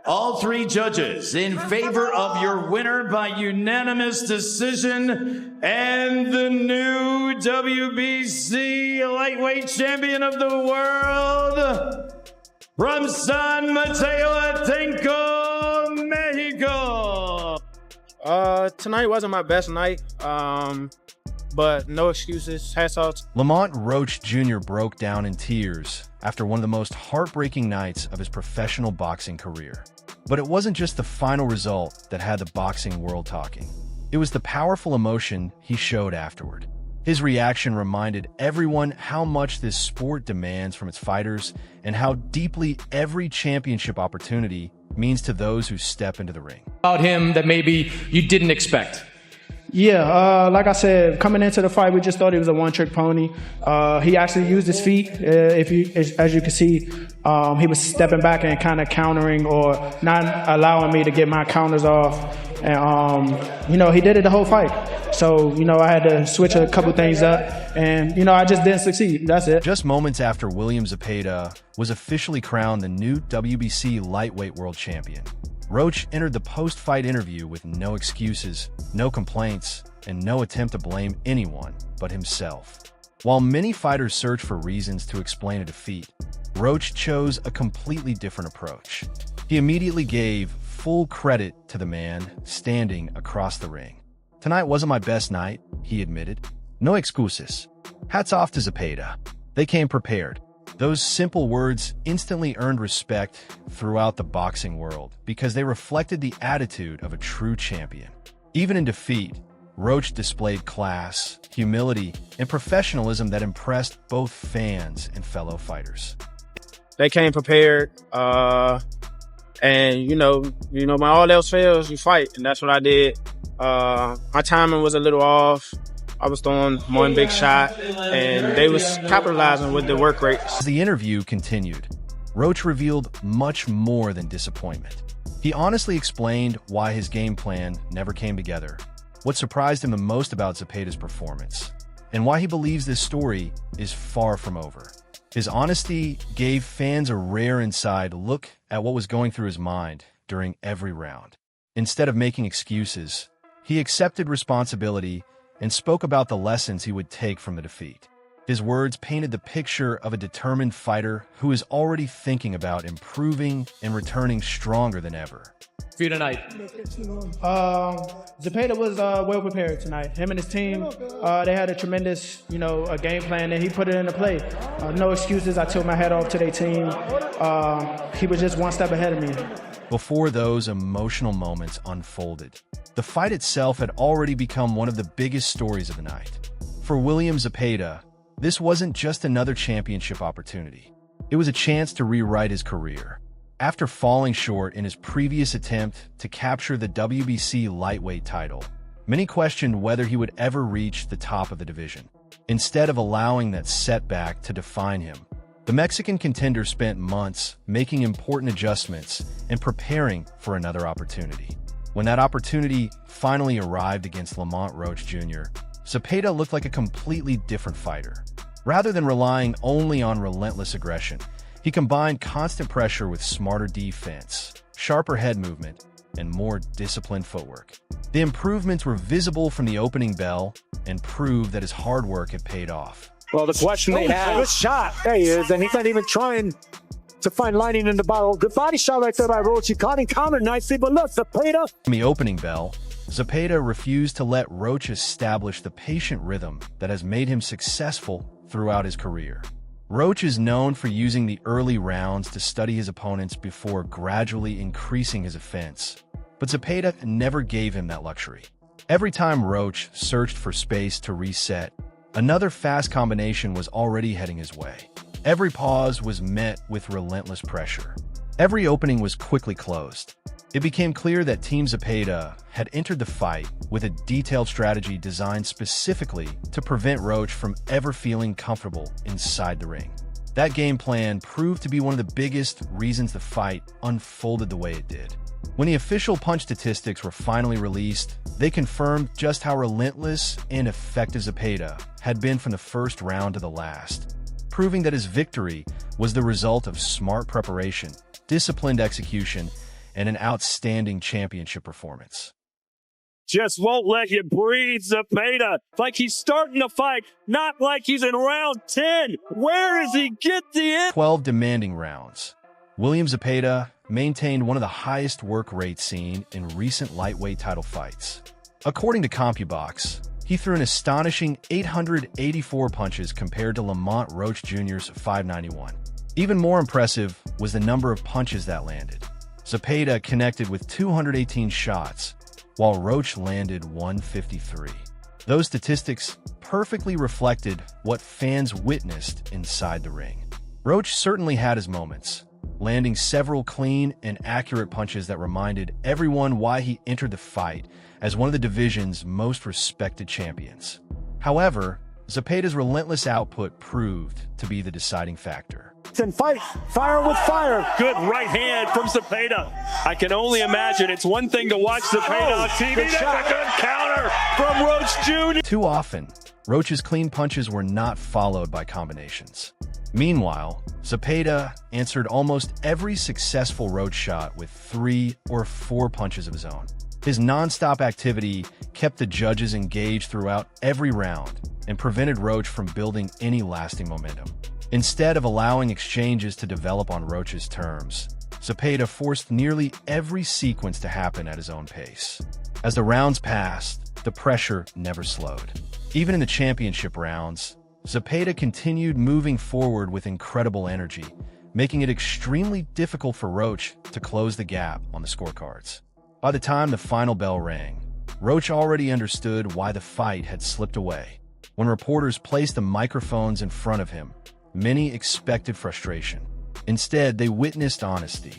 All three judges in favor of your winner by unanimous decision and the new WBC lightweight champion of the world from San Mateo Atenco, Mexico. Tonight wasn't my best night, but no excuses. Hats off. Lamont Roach Jr. broke down in tears after one of the most heartbreaking nights of his professional boxing career. But it wasn't just the final result that had the boxing world talking. It was the powerful emotion he showed afterward. His reaction reminded everyone how much this sport demands from its fighters and how deeply every championship opportunity means to those who step into the ring. About him that maybe you didn't expect? Yeah, like I said, coming into the fight, we just thought he was a one-trick pony. He actually used his feet. As you can see, he was stepping back and kind of countering or not allowing me to get my counters off. And, he did it the whole fight. So, I had to switch a couple things up. And, I just didn't succeed. That's it. Just moments after William Zepeda was officially crowned the new WBC lightweight world champion, Roach entered the post-fight interview with no excuses, no complaints, and no attempt to blame anyone but himself. While many fighters search for reasons to explain a defeat, Roach chose a completely different approach. He immediately gave full credit to the man standing across the ring. "Tonight wasn't my best night," he admitted. "No excuses." Hats off to Zepeda. They came prepared. Those simple words instantly earned respect throughout the boxing world because they reflected the attitude of a true champion. Even in defeat, Roach displayed class, humility, and professionalism that impressed both fans and fellow fighters. They came prepared, and when all else fails, you fight, and that's what I did. My timing was a little off. I was throwing one big shot, and they was capitalizing with the work rate. As the interview continued, Roach revealed much more than disappointment. He honestly explained why his game plan never came together, what surprised him the most about Zepeda's performance, and why he believes this story is far from over. His honesty gave fans a rare inside look at what was going through his mind during every round. Instead of making excuses, he accepted responsibility and spoke about the lessons he would take from the defeat. His words painted the picture of a determined fighter who is already thinking about improving and returning stronger than ever. For you tonight? Zepeda was well prepared tonight. Him and his team, they had a tremendous, a game plan, and he put it into play. No excuses. I took my hat off to their team. He was just one step ahead of me. Before those emotional moments unfolded, the fight itself had already become one of the biggest stories of the night. For William Zepeda, this wasn't just another championship opportunity. It was a chance to rewrite his career. After falling short in his previous attempt to capture the WBC lightweight title, many questioned whether he would ever reach the top of the division. Instead of allowing that setback to define him, the Mexican contender spent months making important adjustments and preparing for another opportunity. When that opportunity finally arrived against Lamont Roach Jr., Zepeda looked like a completely different fighter. Rather than relying only on relentless aggression, he combined constant pressure with smarter defense, sharper head movement, and more disciplined footwork. The improvements were visible from the opening bell and proved that his hard work had paid off. Well, the question they have... Good shot. There he is, and he's not even trying to find lining in the bottle. Good body shot right there by Roach. He caught him counter nicely, but look, Zepeda... From the opening bell, Zepeda refused to let Roach establish the patient rhythm that has made him successful throughout his career. Roach is known for using the early rounds to study his opponents before gradually increasing his offense. But Zepeda never gave him that luxury. Every time Roach searched for space to reset, another fast combination was already heading his way. Every pause was met with relentless pressure. Every opening was quickly closed. It became clear that Team Zepeda had entered the fight with a detailed strategy designed specifically to prevent Roach from ever feeling comfortable inside the ring. That game plan proved to be one of the biggest reasons the fight unfolded the way it did. When the official punch statistics were finally released, they confirmed just how relentless and effective Zepeda had been from the first round to the last, proving that his victory was the result of smart preparation, disciplined execution, and an outstanding championship performance. Just won't let you breathe, Zepeda. Like he's starting to fight, not like he's in round 10. Where does he get the end? 12 demanding rounds. William Zepeda maintained one of the highest work rates seen in recent lightweight title fights. According to CompuBox, he threw an astonishing 884 punches compared to Lamont Roach Jr.'s 591. Even more impressive was the number of punches that landed. Zepeda connected with 218 shots, while Roach landed 153. Those statistics perfectly reflected what fans witnessed inside the ring. Roach certainly had his moments, landing several clean and accurate punches that reminded everyone why he entered the fight as one of the division's most respected champions. However, Zepeda's relentless output proved to be the deciding factor. And fight, fire with fire. Good right hand from Zepeda. I can only imagine it's one thing to watch Zepeda on TV. That's a good counter from Roach Jr. Too often, Roach's clean punches were not followed by combinations. Meanwhile, Zepeda answered almost every successful Roach shot with 3 or 4 punches of his own. His non-stop activity kept the judges engaged throughout every round and prevented Roach from building any lasting momentum. Instead of allowing exchanges to develop on Roach's terms, Zepeda forced nearly every sequence to happen at his own pace. As the rounds passed, the pressure never slowed. Even in the championship rounds, Zepeda continued moving forward with incredible energy, making it extremely difficult for Roach to close the gap on the scorecards. By the time the final bell rang, Roach already understood why the fight had slipped away. When reporters placed the microphones in front of him, many expected frustration. Instead, they witnessed honesty.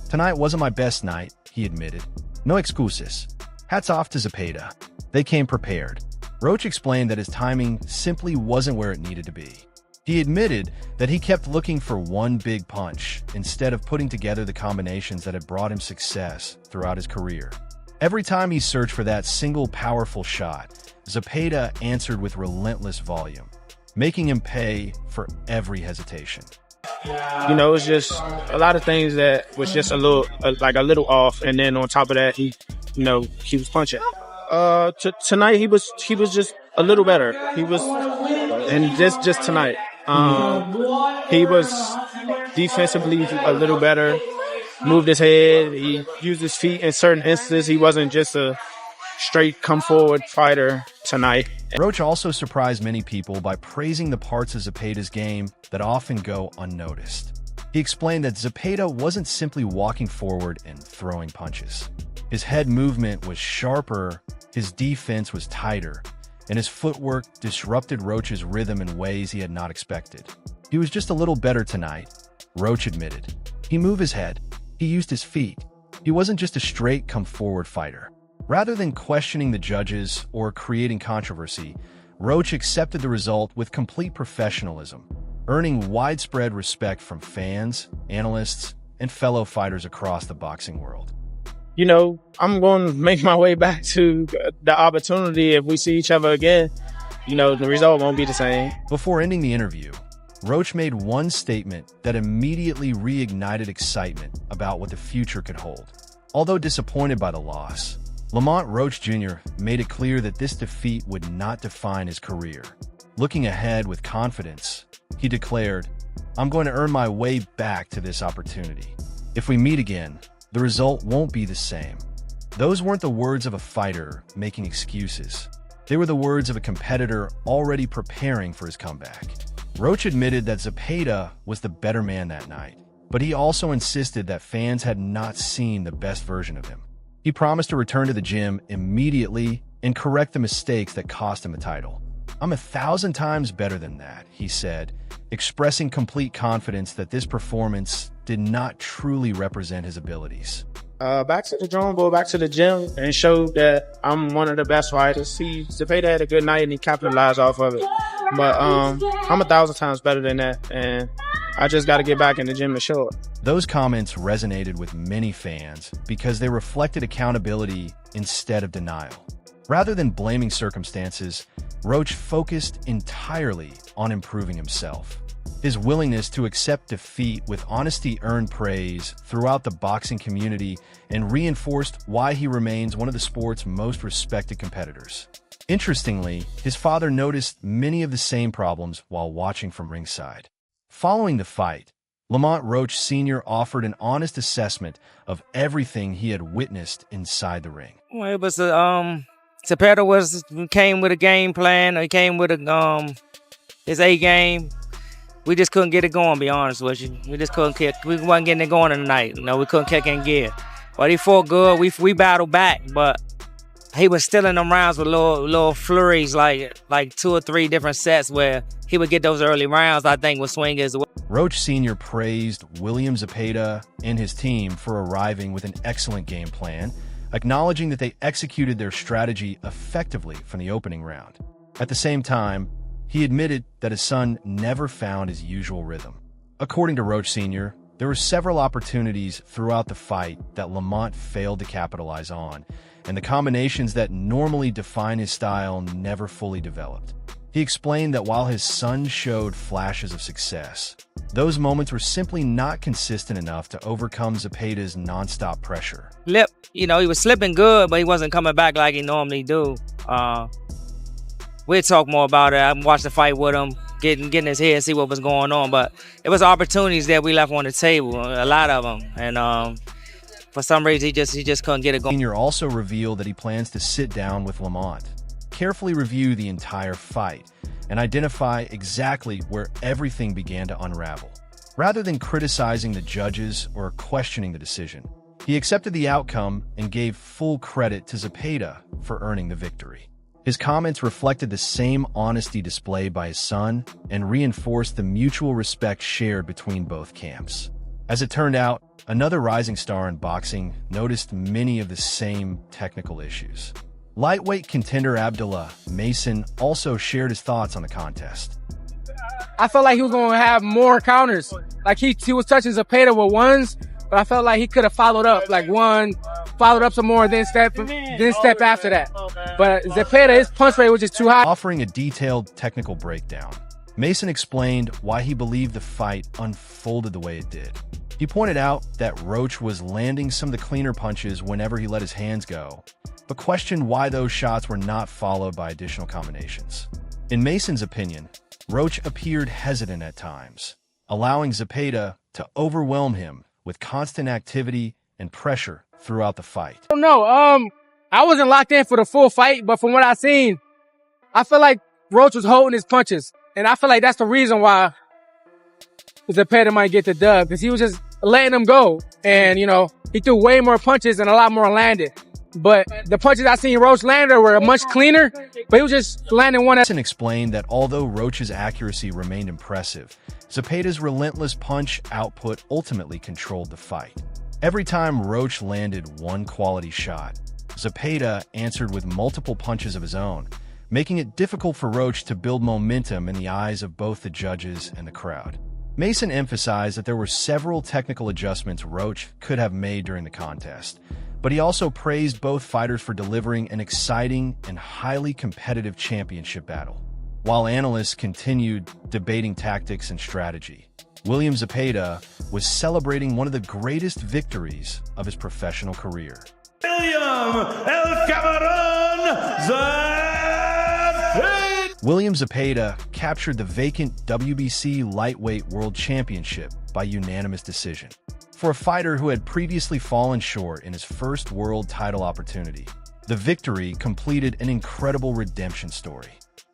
"Tonight wasn't my best night," he admitted. "No excuses." Hats off to Zepeda. They came prepared. Roach explained that his timing simply wasn't where it needed to be. He admitted that he kept looking for one big punch instead of putting together the combinations that had brought him success throughout his career. Every time he searched for that single powerful shot, Zepeda answered with relentless volume, making him pay for every hesitation. You know, it's just a lot of things that was just a little off, and then on top of that, he was punching. Tonight he was just a little better. He was, and just tonight, he was defensively a little better. Moved his head. He used his feet in certain instances. He wasn't just a straight come forward fighter tonight. Roach also surprised many people by praising the parts of Zepeda's game that often go unnoticed. He explained that Zepeda wasn't simply walking forward and throwing punches. His head movement was sharper, his defense was tighter, and his footwork disrupted Roach's rhythm in ways he had not expected. He was just a little better tonight, Roach admitted. He moved his head. He used his feet. He wasn't just a straight come-forward fighter. Rather than questioning the judges or creating controversy, Roach accepted the result with complete professionalism, earning widespread respect from fans, analysts, and fellow fighters across the boxing world. You know, I'm going to make my way back to the opportunity. If we see each other again, you know, the result won't be the same. Before ending the interview, Roach made one statement that immediately reignited excitement about what the future could hold. Although disappointed by the loss, Lamont Roach Jr. made it clear that this defeat would not define his career. Looking ahead with confidence, he declared, "I'm going to earn my way back to this opportunity. If we meet again, the result won't be the same." Those weren't the words of a fighter making excuses. They were the words of a competitor already preparing for his comeback. Roach admitted that Zepeda was the better man that night, but he also insisted that fans had not seen the best version of him. He promised to return to the gym immediately and correct the mistakes that cost him the title. "I'm 1,000 times better than that," he said, expressing complete confidence that this performance did not truly represent his abilities. Back to the drawing board, back to the gym, and showed that I'm one of the best fighters. Zepeda had a good night and he capitalized off of it. But I'm 1,000 times better than that, and I just got to get back in the gym to show it. Those comments resonated with many fans because they reflected accountability instead of denial. Rather than blaming circumstances, Roach focused entirely on improving himself. His willingness to accept defeat with honesty earned praise throughout the boxing community and reinforced why he remains one of the sport's most respected competitors. Interestingly, his father noticed many of the same problems while watching from ringside. Following the fight, Lamont Roach Jr. offered an honest assessment of everything he had witnessed inside the ring. Well, it was Zepeda came with a game plan. He came with his A game. We just couldn't get it going, to be honest with you. We just couldn't kick. We wasn't getting it going tonight. We couldn't kick in gear. But he fought good. We battled back, but he was still in them rounds with little flurries, like 2 or 3 different sets where he would get those early rounds, I think, with swingers. Roach Sr. praised William Zepeda and his team for arriving with an excellent game plan, acknowledging that they executed their strategy effectively from the opening round. At the same time, he admitted that his son never found his usual rhythm. According to Roach Sr., there were several opportunities throughout the fight that Lamont failed to capitalize on, and the combinations that normally define his style never fully developed. He explained that while his son showed flashes of success, those moments were simply not consistent enough to overcome Zepeda's nonstop pressure. He was slipping good, but he wasn't coming back like he normally do. We'll talk more about it. I watched the fight with him, getting his head, see what was going on. But it was opportunities that we left on the table, a lot of them. And for some reason, he just couldn't get it going. Senior also revealed that he plans to sit down with Lamont, carefully review the entire fight, and identify exactly where everything began to unravel. Rather than criticizing the judges or questioning the decision, he accepted the outcome and gave full credit to Zepeda for earning the victory. His comments reflected the same honesty displayed by his son and reinforced the mutual respect shared between both camps. As it turned out, another rising star in boxing noticed many of the same technical issues. Lightweight contender Abdullah Mason also shared his thoughts on the contest. I felt like he was going to have more counters. Like he was touching Zepeda with ones, but I felt like he could have followed up, like one, followed up some more, then step after that. But Zepeda, his punch rate was just too high. Offering a detailed technical breakdown, Mason explained why he believed the fight unfolded the way it did. He pointed out that Roach was landing some of the cleaner punches whenever he let his hands go, but questioned why those shots were not followed by additional combinations. In Mason's opinion, Roach appeared hesitant at times, allowing Zepeda to overwhelm him with constant activity and pressure throughout the fight. I don't know. I wasn't locked in for the full fight, but from what I seen, I feel like Roach was holding his punches. And I feel like that's the reason why Zepeda might get the dub, because he was just letting him go. And, he threw way more punches and a lot more landed. But the punches I seen Roach land were much cleaner, but he was just landing one. Mason explained that although Roach's accuracy remained impressive, Zepeda's relentless punch output ultimately controlled the fight. Every time Roach landed one quality shot, Zepeda answered with multiple punches of his own, making it difficult for Roach to build momentum in the eyes of both the judges and the crowd. Mason emphasized that there were several technical adjustments Roach could have made during the contest, but he also praised both fighters for delivering an exciting and highly competitive championship battle. While analysts continued debating tactics and strategy, William Zepeda was celebrating one of the greatest victories of his professional career. William Zepeda captured the vacant WBC Lightweight World Championship by unanimous decision. For a fighter who had previously fallen short in his first world title opportunity, the victory completed an incredible redemption story.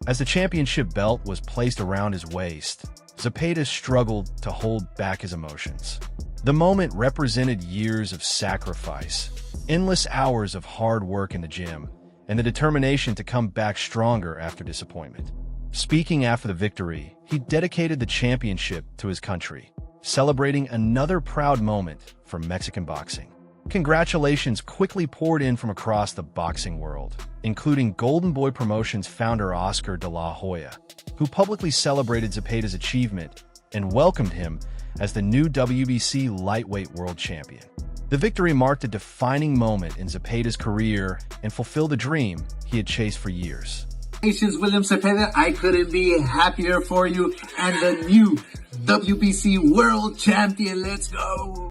As the championship belt was placed around his waist, Zepeda struggled to hold back his emotions. The moment represented years of sacrifice, endless hours of hard work in the gym, and the determination to come back stronger after disappointment. Speaking after the victory, he dedicated the championship to his country, celebrating another proud moment for Mexican boxing. Congratulations quickly poured in from across the boxing world, including Golden Boy Promotions founder Oscar de la Hoya, who publicly celebrated Zepeda's achievement and welcomed him as the new WBC Lightweight World Champion. The victory marked a defining moment in Zepeda's career and fulfilled a dream he had chased for years. Congratulations, William Zepeda. I couldn't be happier for you. And the new WBC World Champion. Let's go.